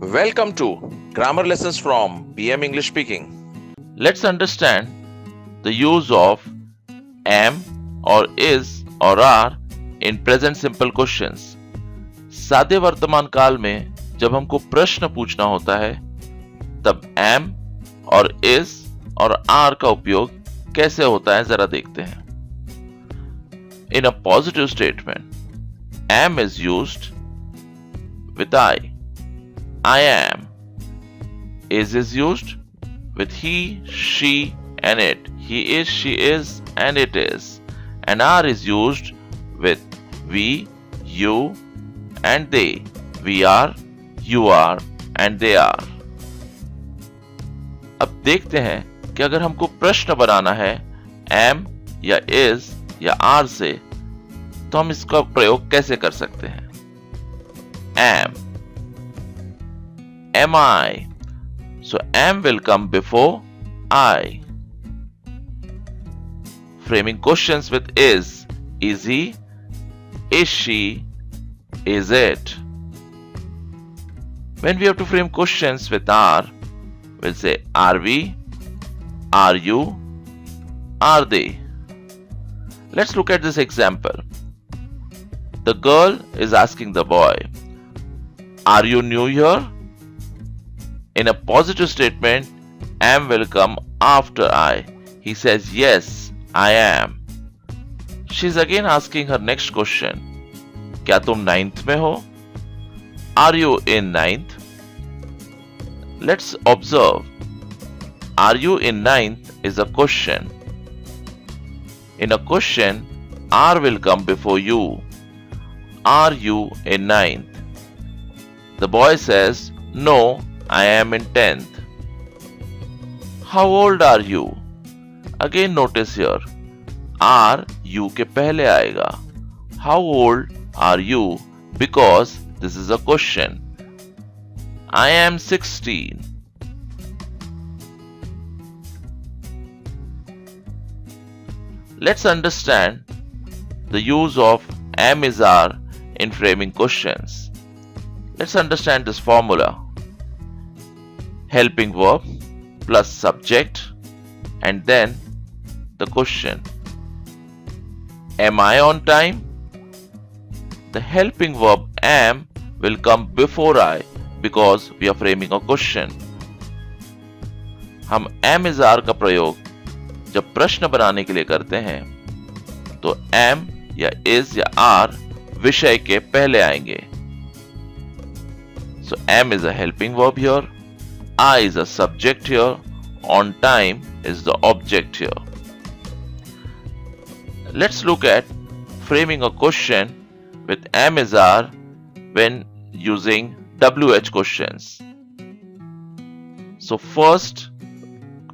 Welcome to Grammar Lessons from BM English Speaking. Let's understand the use of am or is or are in present simple questions. सादे वर्तमान काल में जब हमको प्रश्न पूछना होता है तब am और is और are का उपयोग कैसे होता है जरा देखते हैं. In a positive statement, am is used with I am. Is used with he, she, and it. He is, she is, and it is. And are is used with we, you, and they. We are, you are, and they are. अब देखते हैं कि अगर हमको प्रश्न बनाना है am या is या are से तो हम इसका प्रयोग कैसे कर सकते हैं. Am I? So am will come before I. Framing questions with is he? Is she? Is it? When we have to frame questions with are, we'll say are we? Are you? Are they? Let's look at this example. The girl is asking the boy, are you new here? In a positive statement, am will come after I. He says, yes, I am. She's again asking her next question. क्या तुम 9th में हो? Are you in 9th? Let's observe. Are you in 9th is a question. In a question, are will come before you. Are you in 9th? The boy says, no, I am in 10th. How old are you? Again notice here, are you के पहले आएगा. How old are you? Because this is a question. I am 16. Let's understand the use of am is are in framing questions. Let's understand this formula. Helping verb plus subject and then the question. Am I on time? The helping verb am will come before I because we are framing a question. हम am is are का प्रयोग जब प्रश्न बनाने के लिए करते हैं तो am या is या are विषय के पहले आएंगे. So am is a helping verb here. I is a subject here. On time is the object here. Let's look at framing a question with am is are when using WH questions. So first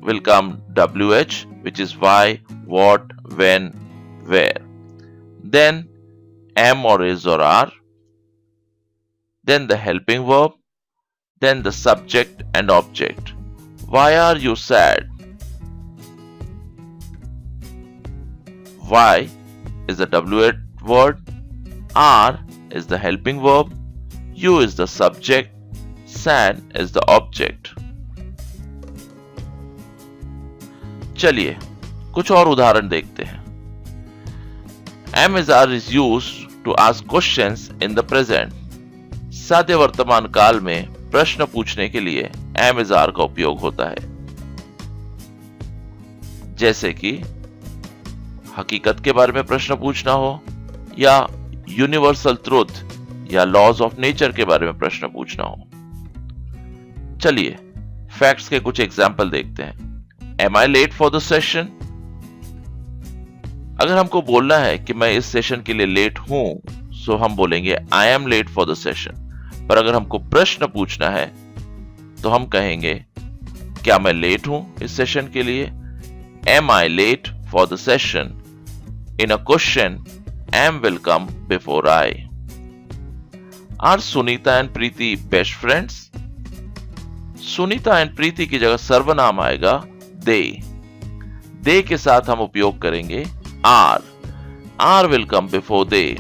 will come WH, which is why, what, when, where. Then am or is or are. Then the helping verb. Then the subject and object. Why are you sad? Why is the WH word. Are is the helping verb. You is the subject. Sad is the object. चलिए कुछ और उदाहरण देखते हैं. Am is are is used to ask questions in the present. सादे वर्तमान काल में प्रश्न पूछने के लिए am is are का उपयोग होता है. जैसे कि हकीकत के बारे में प्रश्न पूछना हो या यूनिवर्सल ट्रूथ या लॉज ऑफ नेचर के बारे में प्रश्न पूछना हो. चलिए फैक्ट्स के कुछ एग्जाम्पल देखते हैं. Am I late for the session? अगर हमको बोलना है कि मैं इस सेशन के लिए लेट हूं सो हम बोलेंगे I am late for the session. पर अगर हमको प्रश्न पूछना है तो हम कहेंगे क्या मैं लेट हूं इस सेशन के लिए. Am I late for the session? In a question, am will come before I. Are Sunita and Preeti best friends? Sunita and Preeti की जगह सर्वनाम आएगा दे के साथ हम उपयोग करेंगे are will come before they.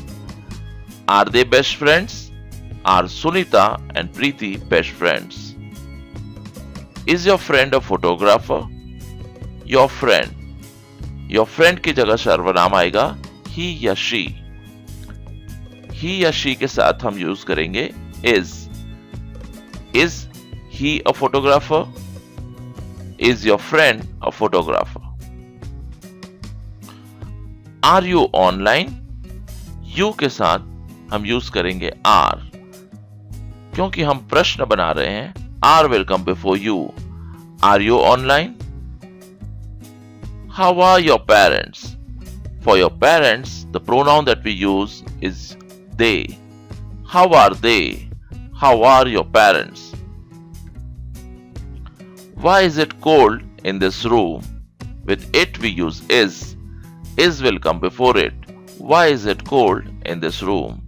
Are they best friends? Are Sunita and Preeti best friends? Is your friend a photographer? Your friend. Your friend की जगह सर्वनाम आएगा he या she. He या she के साथ हम यूज करेंगे is. Is he a photographer? Is your friend a photographer? Are you online? You के साथ हम यूज करेंगे are. क्योंकि हम प्रश्न बना रहे हैं, are will come before you. Are you online? How are your parents? For your parents, the pronoun that we use is they. How are they? How are your parents? Why is it cold in this room? With it we use is. Is will come before it. Why is it cold in this room?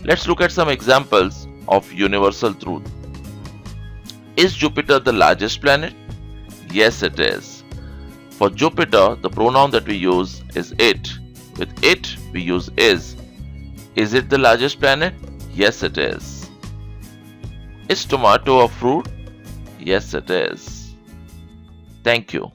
Let's look at some examples of universal truth. Is Jupiter the largest planet? Yes, it is. For Jupiter, the pronoun that we use is it. With it, we use is. Is it the largest planet? Yes, it is. Is tomato a fruit? Yes, it is. Thank you.